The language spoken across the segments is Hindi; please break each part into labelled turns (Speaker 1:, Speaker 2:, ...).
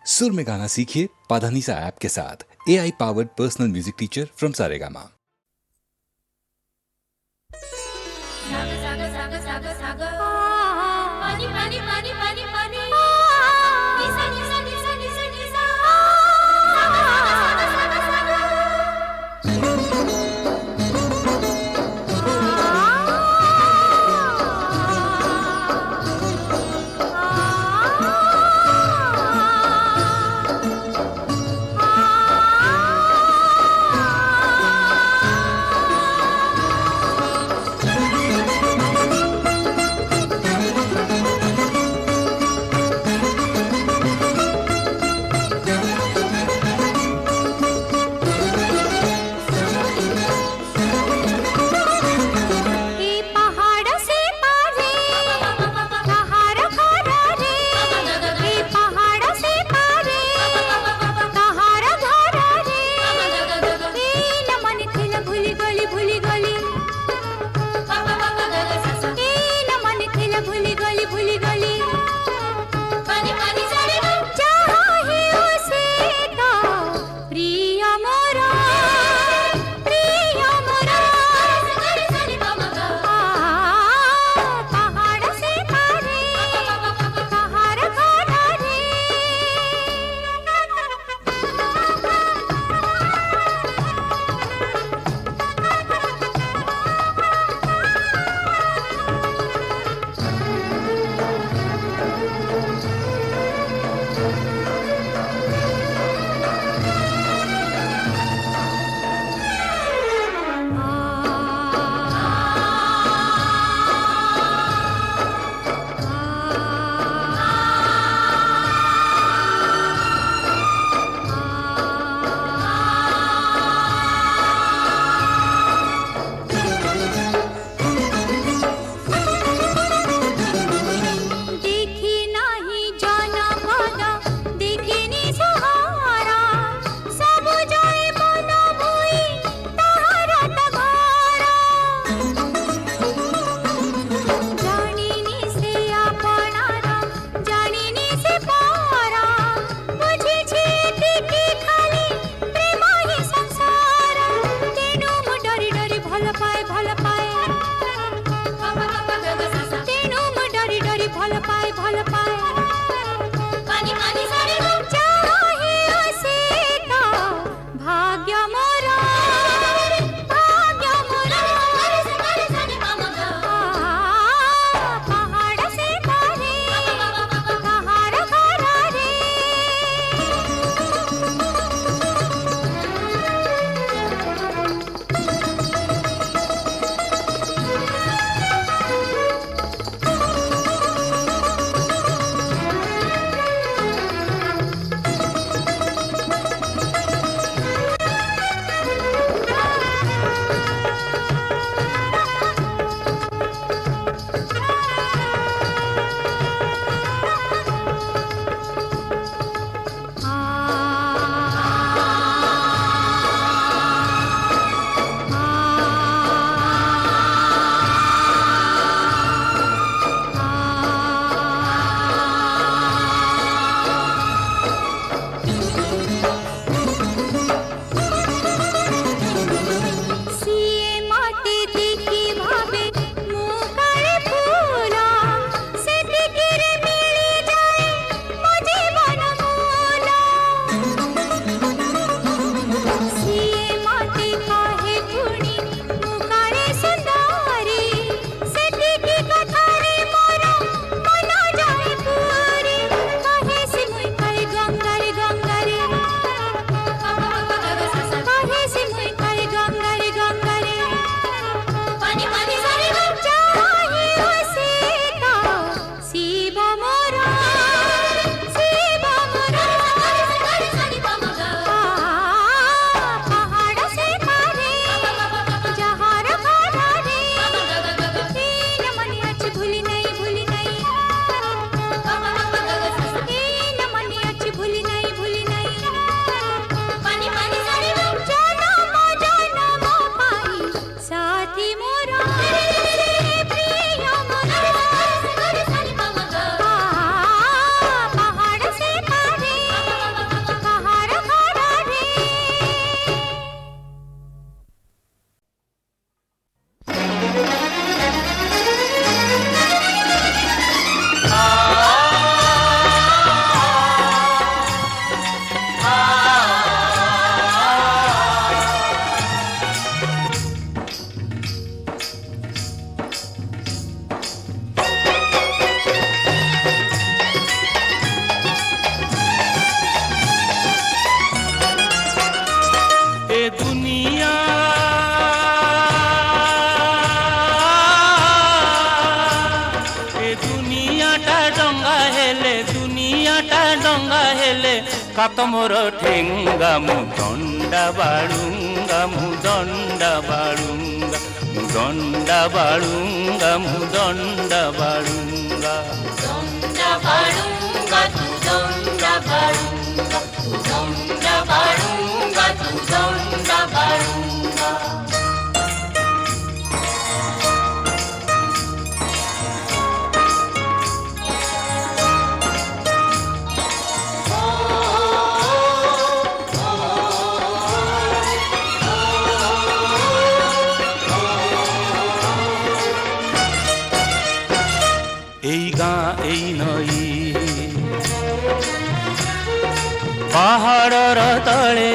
Speaker 1: सुर में गाना सीखिए पाधानीसा ऐप के साथ। AI powered personal music teacher from Saregama.
Speaker 2: साग साग साग साग साग पानी पानी पानी पानी पानी निसा निसा निसा निसा निसा साग साग साग
Speaker 3: ହେଲେ କାତ ମୋର ଠେଙ୍ଗା ମୁଁ ଦଣ୍ଡା ବାଳୁଙ୍ଗା ମୁଁ ଦଣ୍ଡା ବାଳୁଙ୍ଗା ମୁଁ ଦଣ୍ଡା ବାଳୁଙ୍ଗା ମୁଁ ଦଣ୍ଡା ବାଳୁଙ୍ଗା
Speaker 2: ଦଣ୍ଡା ବାଳୁଙ୍ଗା ତୁ ଦଣ୍ଡା ବାଳୁଙ୍ଗା ତୁ ଦଣ୍ଡା ବାଳୁଙ୍ଗା ତୁ ଦଣ୍ଡା ବାଳୁଙ୍ଗା
Speaker 3: এই গাঁ এই নଈ ପାହାଡ଼ର ତଳେ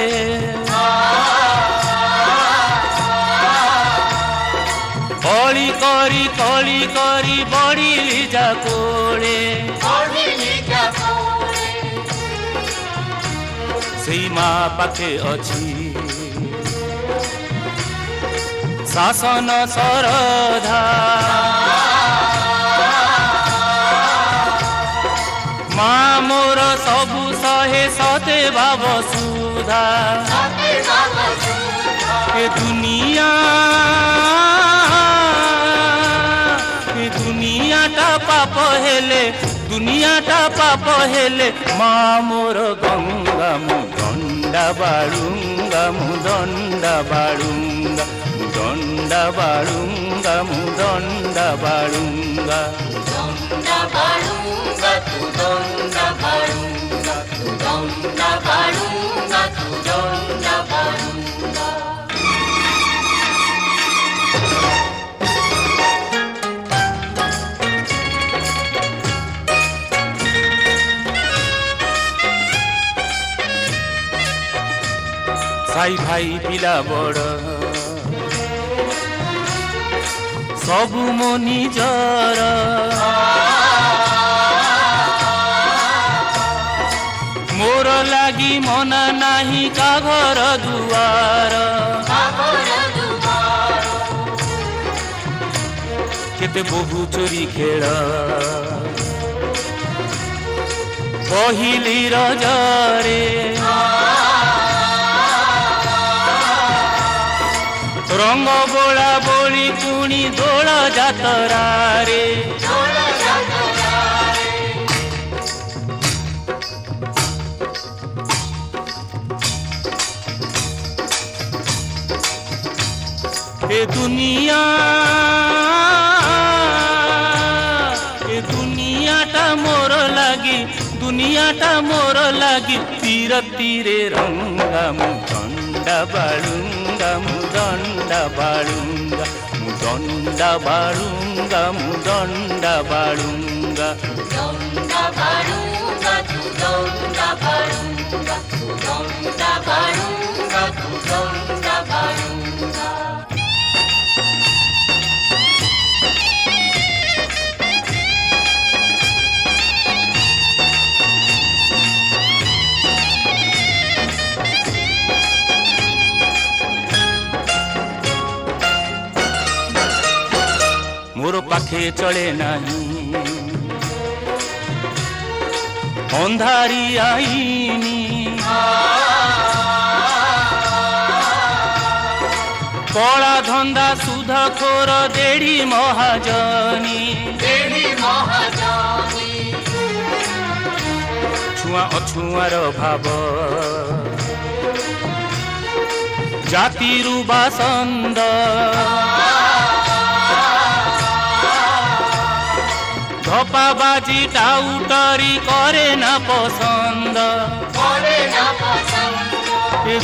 Speaker 3: କଳି କରି ବଢ଼ିଲି ଯା କୋଳେ ସେଇ ମା ପାଖେ ଅଛି ଶାସନ ଶରଧା ମା ମୋର ସବୁ ସହେ ସତେ ଭାବ ସୁଧା ଏ ଦୁନିଆଟା ପାପ ହେଲେ ମା ମୋର ଗଙ୍ଗା ମୁଁ ଦଣ୍ଡା ବାଳୁଙ୍ଗା ମୁଁ ଦଣ୍ଡା ବାଳୁଙ୍ଗା ମୁଁ ଦଣ୍ଡା ବାଳୁଙ୍ଗା ମୁଁ ଦଣ୍ଡା ବାଳୁଙ୍ଗା
Speaker 2: ଦଣ୍ଡା ବାଳୁଙ୍ଗା ତୁ ଦଣ୍ଡା ବାଳୁଙ୍ଗା ତୁ ଦଣ୍ଡା ବାଳୁଙ୍ଗା ତୁ ଦଣ୍ଡା ବାଳୁଙ୍ଗା
Speaker 3: ସାଇ ଭାଇ ପିଲା ବଡ଼ ସବୁ ମୋ ନିଜର ମୋର ଲାଗି ମନା ନାହିଁ କା ଘର ଦୁଆର କେତେ ବହୁ ଚୋରି ଖେଳ ପହିଲି ରଜରେ ରଙ୍ଗ ବୋଳା ବୋଳି ପୁଣି ଦୋଳ ଯାତରାରେ ଏ ଦୁନିଆଟା ମୋର ଲାଗି ତୀରେ ରଙ୍ଗା ମୁଁ ଦଣ୍ଡା ବାଳୁଙ୍ଗା ମୁଁ ଦଣ୍ଡା ବାଳୁଙ୍ଗା ମୁଁ ଦଣ୍ଡା ବାଳୁଙ୍ଗା ମୁଁ ଦଣ୍ଡା ବାଳୁଙ୍ଗା
Speaker 2: ଦଣ୍ଡା ବାଳୁଙ୍ଗା ତୁ ଦଣ୍ଡା ବାଳୁଙ୍ଗା ତୁ ଦଣ୍ଡା ବାଳୁଙ୍ଗା ତୁ ଦଣ୍ଡା ବାଳୁଙ୍ଗା
Speaker 3: ମୋର ପାଖେ ଚଳେ ନାହିଁ ଅନ୍ଧାରି ଆଇନି କଳା ଧନ୍ଦା ସୁଧ ଖୋର ଦେଢ଼ି ମହାଜନୀ ଛୁଆଁ ଅଛୁଆଁର ଭାବ ଜାତିରୁ ବାସନ୍ଦ ଧପାବାଜି ଟାଉଟରି করে না পছন্দ এ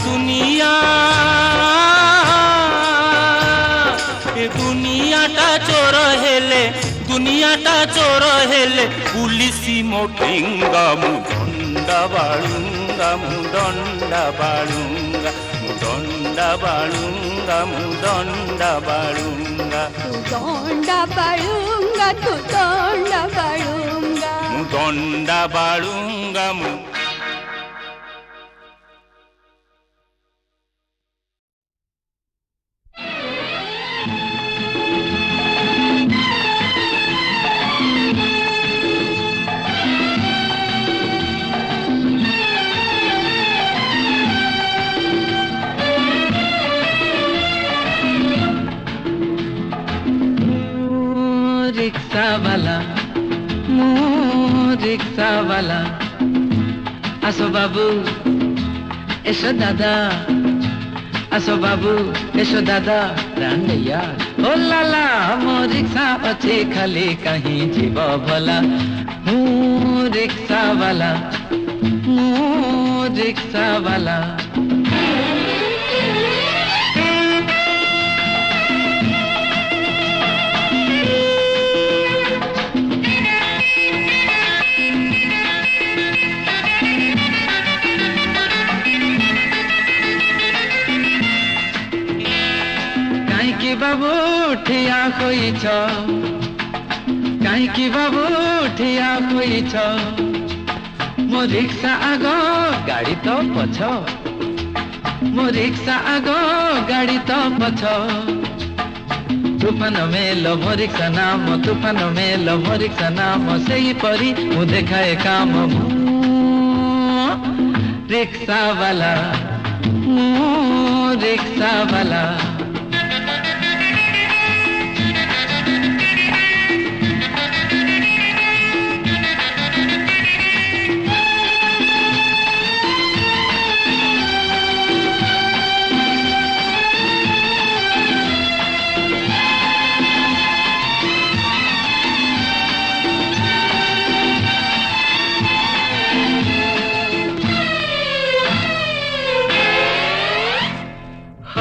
Speaker 3: দুনিয়াটা চোর হেলে পুলিশি মোটিঙ্গা মু দণ্ডা বাଳୁଙ୍ଗা মু দণ্ডা বাଳୁଙ୍ଗা মু দণ্ডা বাଳୁଙ୍ଗা মু দণ্ডা বাଳୁଙ୍ଗা
Speaker 4: তু দণ্ডা বাଳୁଙ୍ଗা তু দণ্ডা বাଳୁଙ୍ଗা
Speaker 3: মু দণ্ডা বাଳୁଙ୍ଗা মু
Speaker 5: রিক্সাওয়ালা আসো বাবু এসো দাদা আসো বাবু এসো দাদা রান্ডैया ओ लाला मो रिक्शा अच्छे खाली कहीं जीव भला रिक्शा वाला रिक्शा वाला बाबू ठिया होइछ काईकी बाबू ठिया होइछ मो रिक्शा आगो गाड़ी तो पछ मो रिक्शा आगो गाड़ी तो पछ तूफान मेल मो रिक्शा नाम तूफान मेल मो रिक्शा नाम सेही परी मु देखाए काम रिक्शा वाला रिक्शा वाला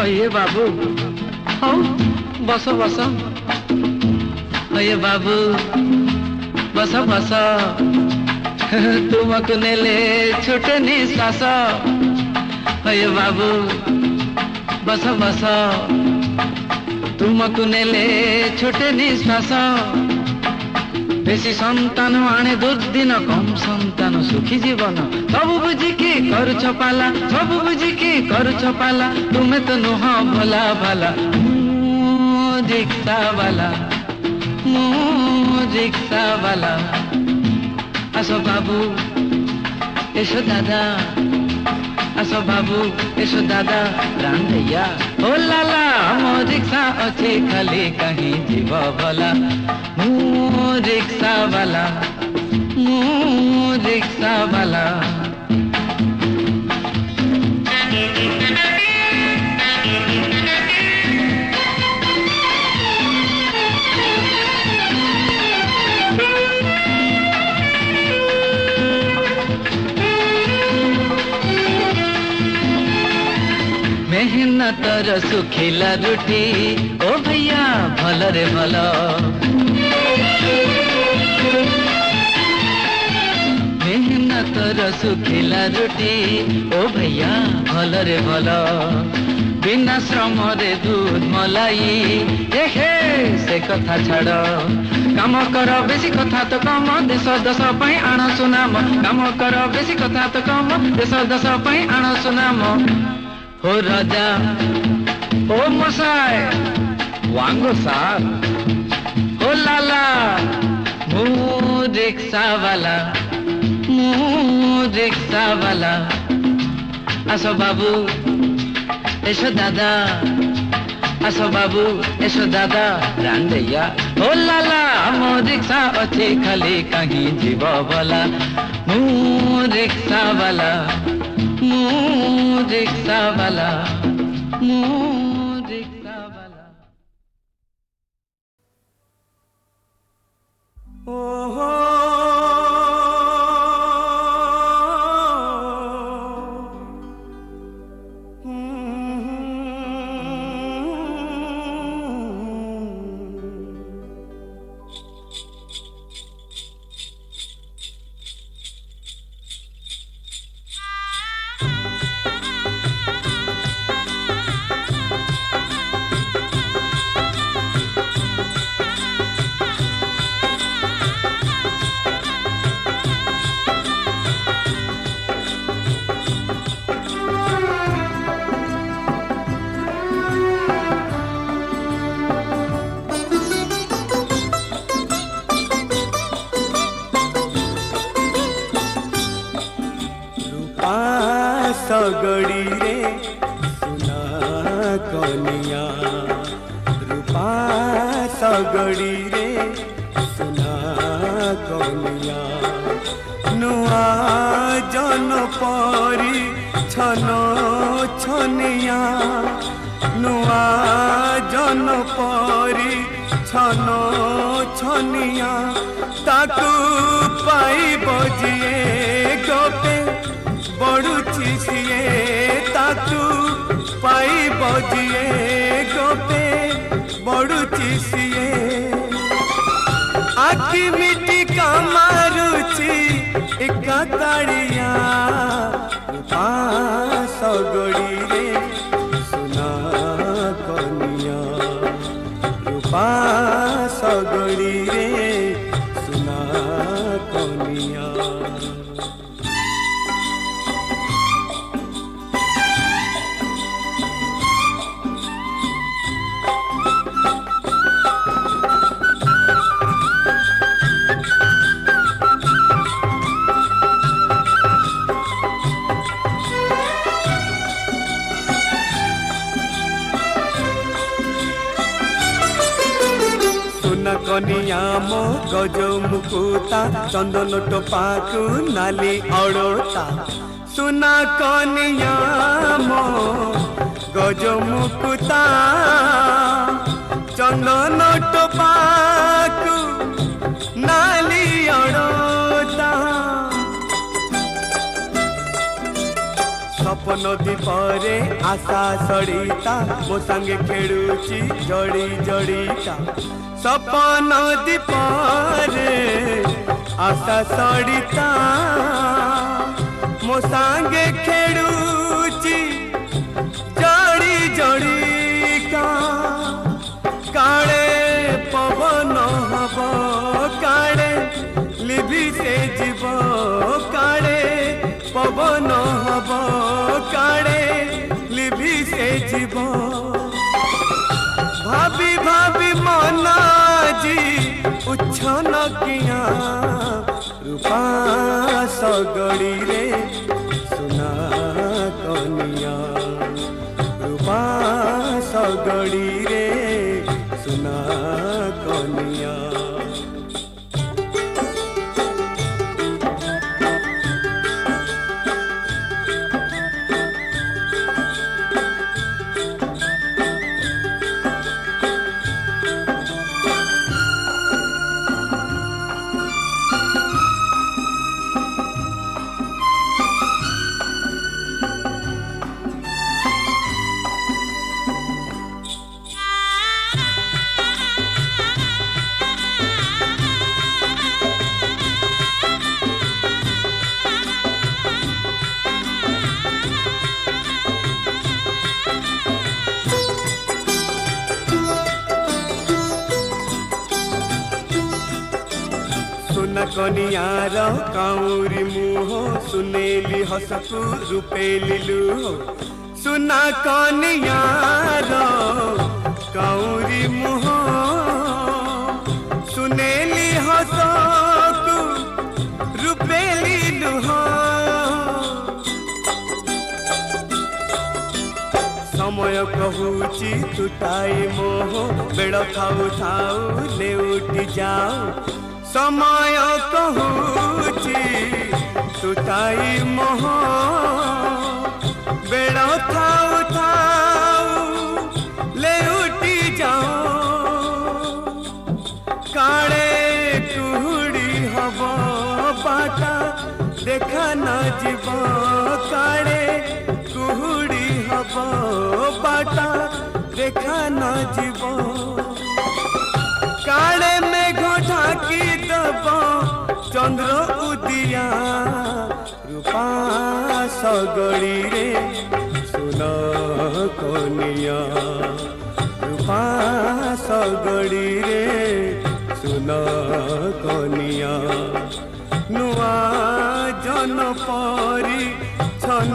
Speaker 5: ये बाबू हाँ बस बस ये बाबू बस बस तुमको नेले छोटे निश्वास ये बाबू बस बस तुमको नेले छोटे निश्वास बेसी संतान आने दुर्दिन कम संतान सुखी जीवन सब बुझिकी करुछ पाला सब बुझिकी करुछ पाला तुमे तो नुह भला भला रिक्शा वाला रिक्शा वाला आसो बाबू एसो दादा आसो बाबू एसो दादा रांधैया ओ लाला मो रिक्शा अच्छे खाली कहीं जीव भला रिक्शा वाला रिक्शा वाला मेहनतर सुखिला रुटी ओ भैया भल रे भल मेहनतर सुखिला रुटी ओ भैया भल रे भल बिना श्रम रे दूध मलाई हे से कथा छाड़ काम कर बेसी कथा तो कम देश दश पाई आण सुनाम काम कर बेसी कथा तो कम देश दश पाई आण सुनाम हो राजा ओ मसाय वांगो सार ओ लाला मु रिक्शा वाला आसो बाबू एसो दादा आसो बाबू एसो दादा रांधैया ओ लाला मो रिक्शा अच्छे खाली कहीं जीव भला मु रिक्शा वाला रिक्शा वाला रिक्शा वाला ओ हो
Speaker 6: सगड़ी रे सुना कनिया रूपा सगड़ी रे सुना कनिया नुआ जन परी छन छनिया नुआ जन परी छन छनिया ताकू पाई बजिए गोपे बड़ुची सिए ताकू पाई बजिए गोपे बड़ुची सिए आखि मिटी कामारुची एका ताड़िया सगड़ी रे सुना कनिया रूपा सगड़ी रे सुना कनिया कनिया मो गज मुकुता चंदन टोपाकू नाली अड़ोता सुना कनिया मो गज मुकुता चंदन टोपाकू नाली अड़ोता सपन दीपरे आशा सड़ीता मो संगे खेड़ुची जड़ी जड़ीता सपन दीपरे आशा सड़ीता मो सांगे खेड़ुची जड़ी जड़ीका काड़े पवन हब काड़े लिभि से जीव काड़े पवन हब काड़े लिभि से जीव भाभी भाभी मना जी उच्छन किया रूपा सगड़ी रे सुना कनिया रूपा सगड़ी रे सुना कनिया कनियार काउरी मुह सुनेली हसकू रूपेली लुह सुना कनियार काउरी मुह सुनेली हसकू रूपेली लुह समय कहूची तुटाई मोह बेड़ खाऊ थाऊ लेउटी जाऊ समय कहूची तुटाई मोह बेड़ थाऊ थाऊ ले उठी जाओ काड़े कुहुड़ी हब बाटा देखा न जीव काड़े कुहुड़ी हब बाटा देखा न जीव काड़े में ढाकी दब चंद्र उदिया रूपा सगड़ी रे सुना कनिया रूपा सगड़ी रे सुना कनिया नुआ जन परी छन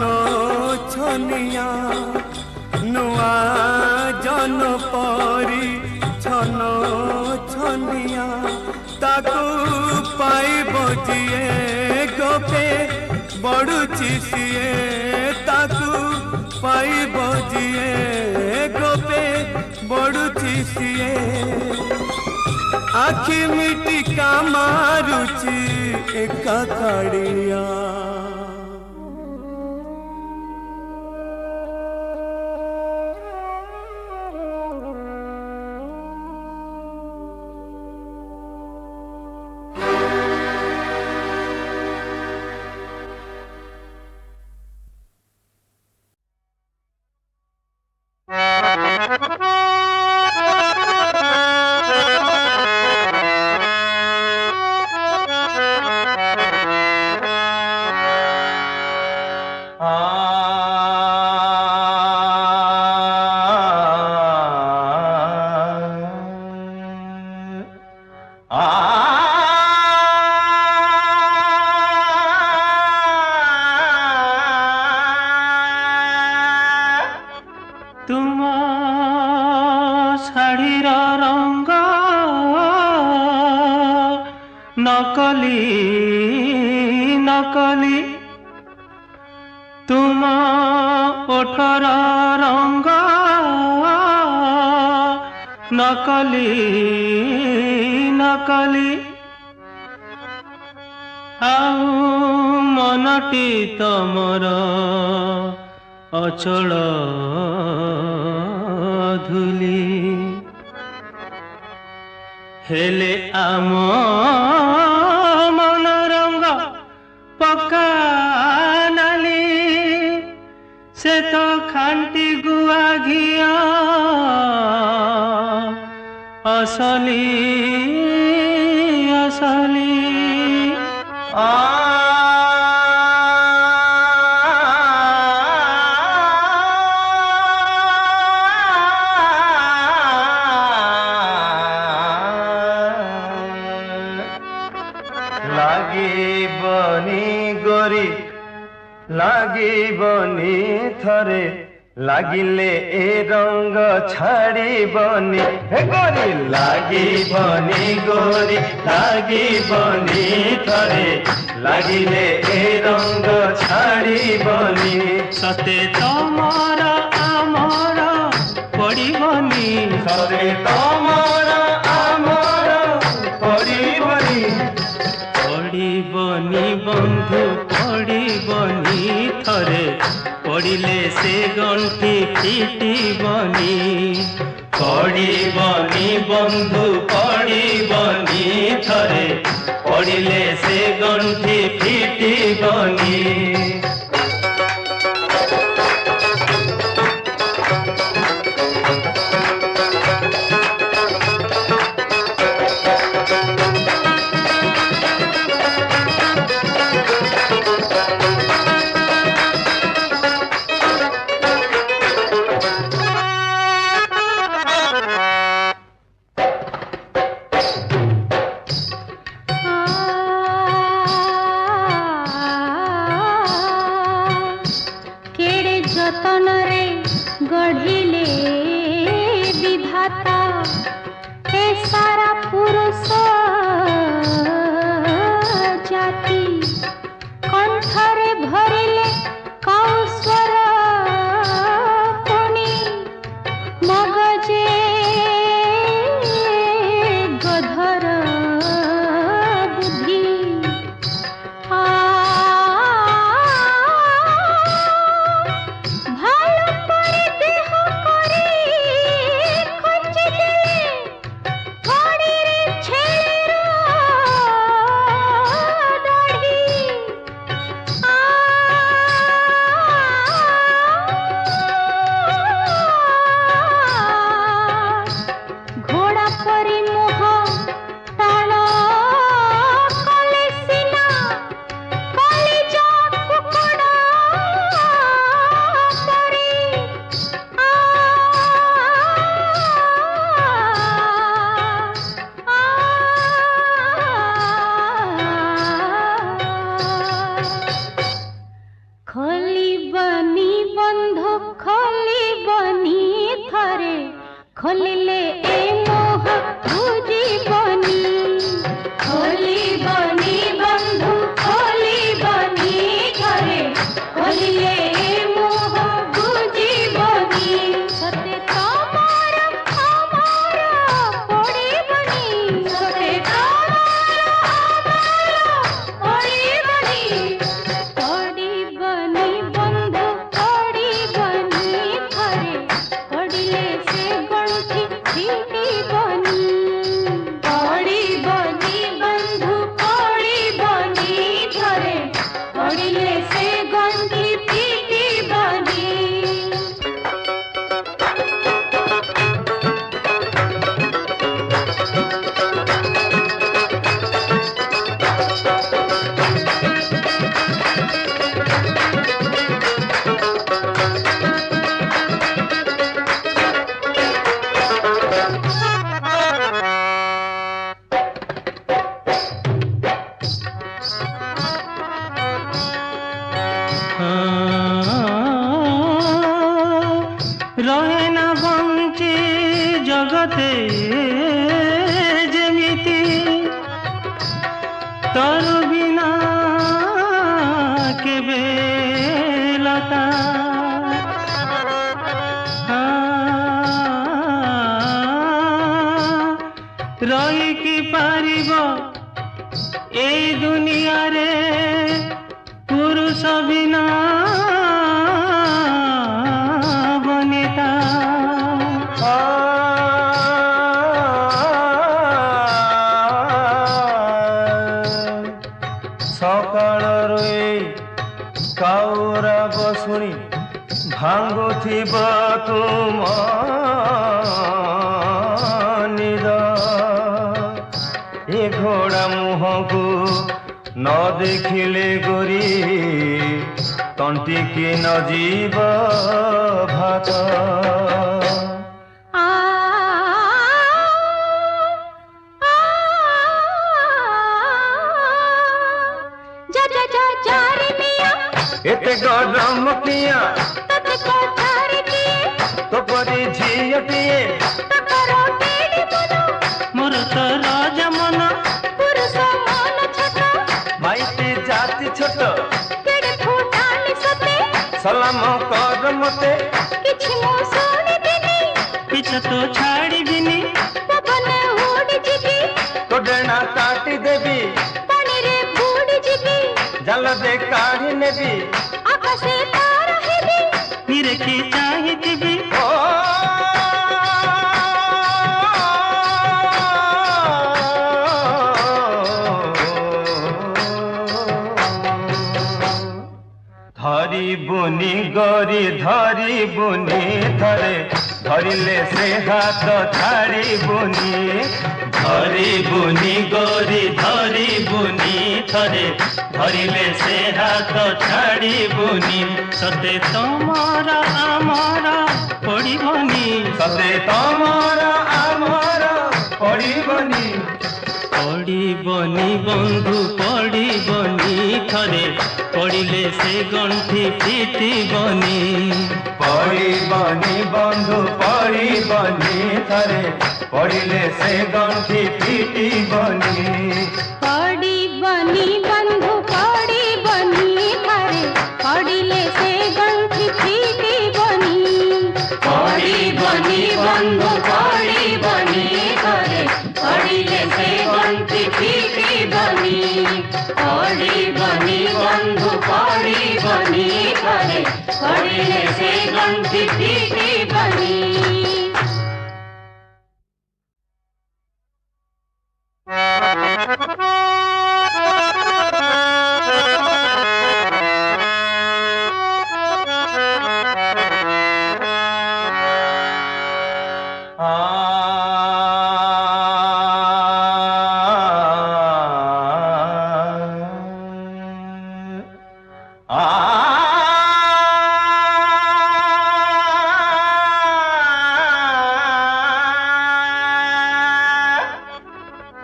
Speaker 6: छनिया नुआ जन परी छन छनिया ताकू पाई बजिए गोपे बड़ुची सिए ताकू पाई बजिए गोपे बड़ुची सिए आखि मिटी का मारुची एका काड़िया
Speaker 7: तुम शाढ़ीर रंग नकली नकली तुम ओठर रंग नकली नकली आउ मनटी तमर अचल धुली हेले आम मन रंग पक्का नाली से तो खांटी गुआ घिया असली असली
Speaker 6: लागीबनी थरे लागिले ए रंग छाड़ीबनी हे गोरी लागीबनी गोरी लागीबनी थरे लागिले ए रंग छाड़ीबनी
Speaker 7: सते तमर आमर पड़ीबनी
Speaker 6: सते तमर आमर पड़ीबनी
Speaker 7: पड़ीबनी बंधु पड़ीबनी थरे पड़िले से गंठी फिटिबनी
Speaker 6: पड़ीबनी बंधु पड़ीबनी थरे पड़िले से गंठी फिटिबनी
Speaker 4: गढ़िले विधाता हे सारा पुरुष जाति कंठरे भरिले कौस्वर पुणी मगजे गधर बुद्धि खोलिले ए मोह बुझिबनी खोलिबनी बंधु खोलिबनी घरे खोलिले ए मोह बुझिबनी सते तमर अमर पड़िबनी सते तमर अमर
Speaker 7: रहे ना बंची जगते जेमिति तोर बिना केबे लता रही कि पारिब ए दुनिया रे पुरुष बिना बनिता
Speaker 6: सकाळर काउरा बसुणी भांगुथिब तुम निद ए घोड़ा मुहको न देखिले गोरी तंटिकी न जीव भात
Speaker 2: जा जा जा जा रे मिया
Speaker 6: एते गरम पिया
Speaker 2: तते को छाड़ी दिए
Speaker 6: तो परी झियटिए
Speaker 2: तकरो केडी बनो
Speaker 7: मोर तो राजा मन
Speaker 2: पुरुष मन छोट
Speaker 6: माइती जाति छोट
Speaker 2: केडे फुटानी सते
Speaker 6: सलाम कर मते
Speaker 2: किछि मो सुनि दिनी
Speaker 7: पीछा तो छाड़ी बिनी
Speaker 2: पवन उड़ी जिबी
Speaker 6: तो डेना काटी देवी
Speaker 2: पानी रे बुड़ी जिबी
Speaker 6: जल दे काढ़ी नेबी
Speaker 2: आकाशे तारा हेबी
Speaker 7: निरे की चाहिए
Speaker 6: ओ धरी बुनी गरी धरी बुनी धरे धरिले से हाथ छाड़ी बुनी धरी बुनी गरी धरी बुनी थरे धरिले से हाथ छाड़ी बुनी
Speaker 7: सते तमरा आमरा पड़िबनी
Speaker 6: सते तमरा आमर पड़िबनी
Speaker 7: पड़िबनी बंधु पड़िबनी थरे पड़िले से गंठी फिटिबनी
Speaker 6: पड़िबनी बंधु पड़िबनी थरे पड़िले से गंठी फिटिबनी
Speaker 2: पड़ी बनी बंधु पड़ी बनी थारे पड़िले से गंठी फीटी बनी पड़ी बनी बंधु पड़ी बनी थारे पड़िले से गंठी फीटी बनी पड़ी बनी बंधु पड़ी बनी थारे पड़िले से गंठी फीटी बनी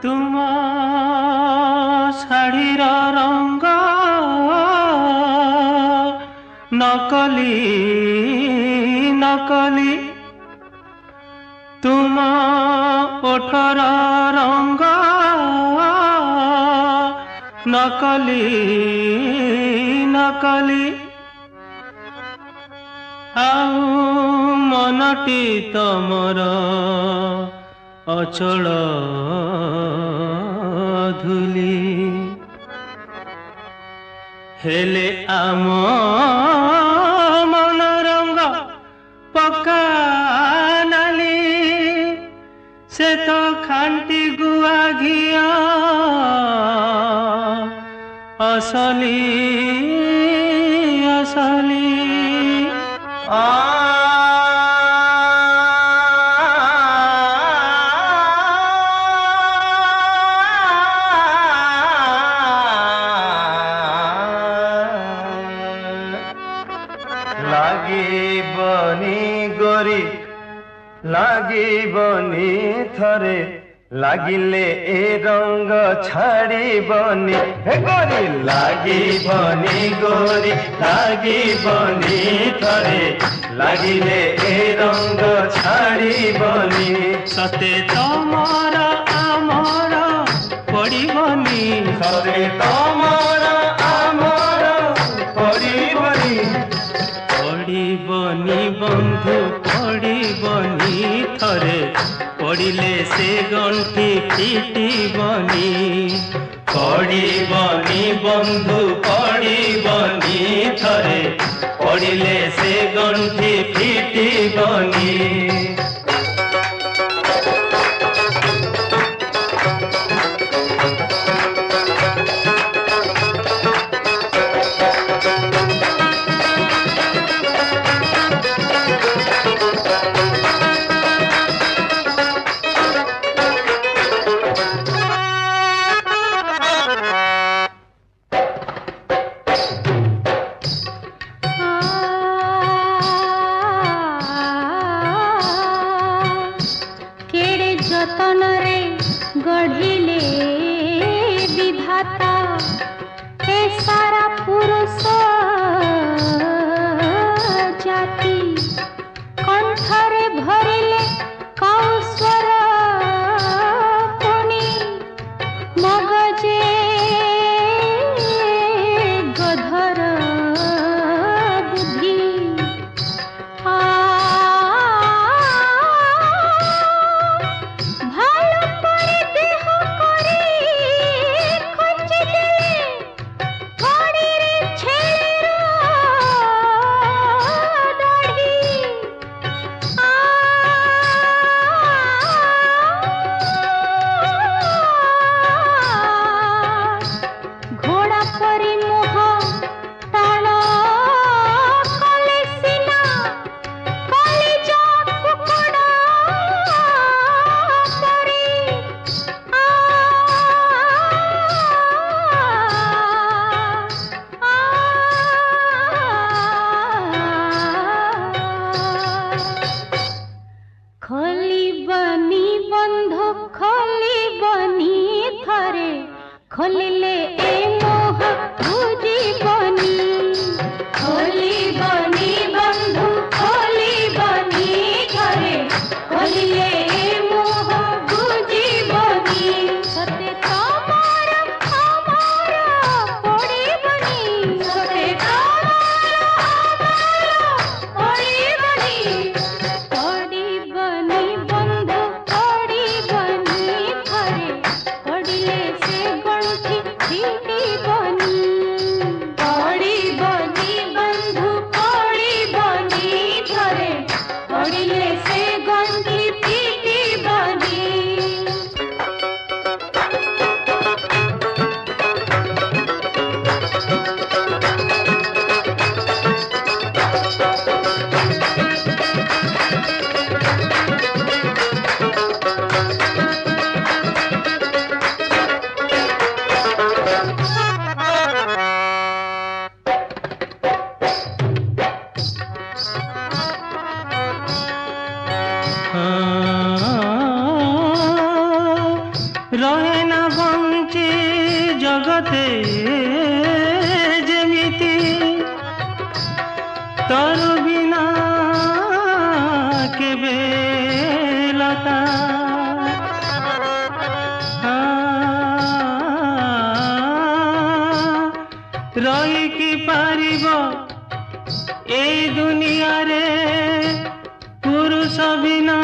Speaker 7: तुम शाढ़ीर रंग नकली नकली तुम ओठर रंग नकली नकली आउ मनटी तमर अचल धुली हेले आम मन रंग पक्का नाली से तो खांटी गुआ घिया असली असली
Speaker 6: ଲାଗିବନି ଗୋରି ଲାଗିବନି ଥରେ লাগিলে এ রঙ ছাড়িবনি হে গরি লাগিবনি গরি লাগিবনি থরে লাগিলে এ রঙ ছাড়িবনি
Speaker 7: সতে তমর আমার পড়িবনি
Speaker 6: সতে তমর আমার পড়িবনি
Speaker 7: পড়িবনি বন্ধু পড়িবনি থরে পড়িলে সে গণ্ঠি ফিটিবনি
Speaker 6: পড়িবনি বন্ধু পড়িবনি থরে পড়িলে সে গণ্ঠি ফিটিবনি
Speaker 4: केड़े जतन रे गढ़िले विधाता ए सारा पुरुष जाति कंठरे भरिले कौस्वर पुनि मगजे गधर बुद्धि ভালো করে দেহ করে খোঁজে দিলে ঘড়ির ছেলের দাড়ি ঘোড়া পরি মোহ টাণ কলে সিনা কলিজা কুকুড়া পরি খলিবনি বন্ধ খলিবনি থরে খলিলে এ মোহ বুঝিবনি খলিবনি বন্ধু খলিবনি থরে খলিলে এ মোহ বুঝিবনি সতে তমর আমার পড়িবনি সতে তমর পড়িবনি পড়িবনি বন্ধু পড়িবনি থরে পড়িলে সে গণ্ঠি ফিটিবনি পড়িবনি বন্ধু পড়িবনি থরে পড়িলে সে গণ্ঠি ফিটিবনি
Speaker 7: রহে না বঞ্চে জগতে যেমিতি তর বিনা কেবে লতা রহি কি পারিব এই দুনিয়ারে পুরুষ বিনা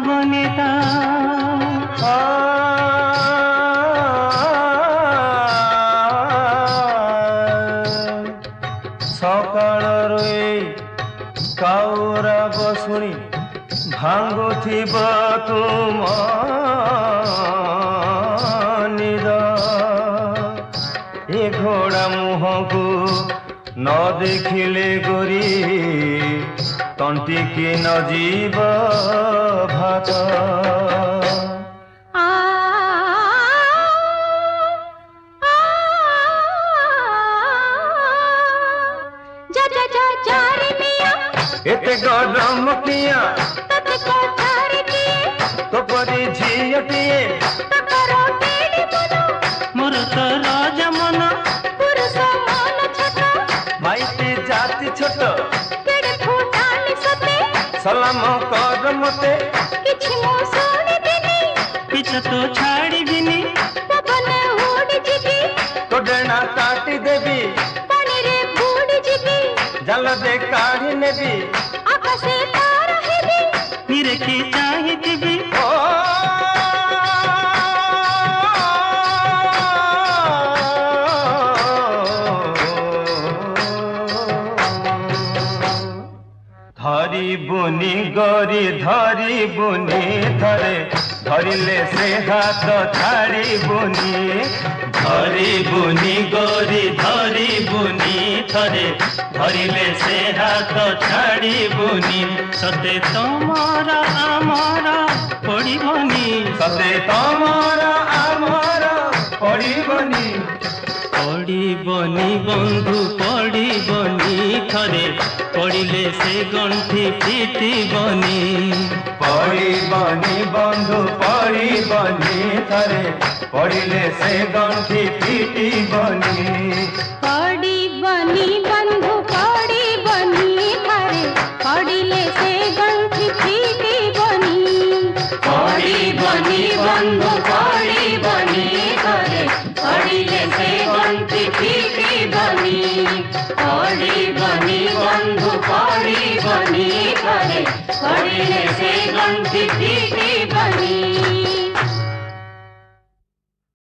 Speaker 7: বনিতা
Speaker 6: সকাଳର ଏଇ କାଉରା ବସୁଣି ଭାଙ୍ଗୁଥିବ ତୁମ ନିଦ ଏ ଘୋଡ଼ା ମୁହଁକୁ ନ ଦେଖିଲେ ଗୋରି ତଣ୍ଟିକି ନ ଯିବ ଭାତ
Speaker 4: जा जा जा जा रे मिया
Speaker 6: एते गरम किया
Speaker 4: तत को थारे
Speaker 6: ତୋପରି ଝିଅଟିଏ
Speaker 4: ତାଙ୍କର କେଡେ ମନ
Speaker 7: ମୋର ତ ରାଜା ମନ
Speaker 4: ପୁରୁଷ ମନ ଛୋଟ
Speaker 6: ଭାଇଟି ଜାତି ଛୋଟ
Speaker 4: କେଡେ ଫୁଟାଣି ସତେ
Speaker 6: ସଲାମ କର ମତେ
Speaker 4: କିଛି ମୁଁ ଶୁଣିବିନି
Speaker 7: ପିଛା ତ ଛାଡ଼ିବିନି
Speaker 4: ପବନ ଉଡ଼ି ଯିବି
Speaker 6: ତୋ ଡେଣା କାଟି ଦେବି
Speaker 4: ପାଣିରେ ବୁଡ଼ି ଯିବି
Speaker 6: ଜାଲ ଦେ କାଢି ନେବି
Speaker 4: ଆକାଶେ ତାରା ହେବି
Speaker 7: ନିରେଖି ଚାହିଁଥିବି
Speaker 6: ଓ ଧରିବୁନି ଗରି ଧରିବୁନି ଥରେ ଧରିଲେ ସେ ହାତ ଛାଡ଼ିବୁନି ଧରିବୁନି ଗରି ଧରିବୁନି ଥରେ ଧରିଲେ ସେ ହାତ ଛାଡ଼ିବୁନି
Speaker 7: ସତେ ତମର ଆମର ପଡ଼ିବନି
Speaker 6: ସତେ ତମର ଆମର ପଡ଼ିବନି
Speaker 7: ପଡ଼ିବନି ବନ୍ଧୁ ପଡ଼ିବନି ଥରେ ପଡ଼ିଲେ ସେ ଗଣ୍ଠି ଫିଟିବନି
Speaker 6: ପଡ଼ିବନି ବନ୍ଧୁ ପଡ଼ିବନି ଥରେ ପଡ଼ିଲେ ସେ ଗଣ୍ଠି ଫିଟିବନି
Speaker 4: ପଡ଼ିବନି ବନ୍ଧୁ ପଡ଼ିବନି ଥରେ ପଡ଼ିଲେ ସେ ଗଣ୍ଠି ଫିଟିବନି
Speaker 5: ପଡ଼ିବନି ବନ୍ଧୁ ପଡ଼ିବନି ଥରେ ପଡ଼ିଲେ ସେ ଗଣ୍ଠି ଫିଟିବନି ପଡ଼ିବନି ବନ୍ଧୁ ପଡ଼ିବନି ଥରେ ପଡ଼ିଲେ ସେ ଗଣ୍ଠି ଫିଟିବନି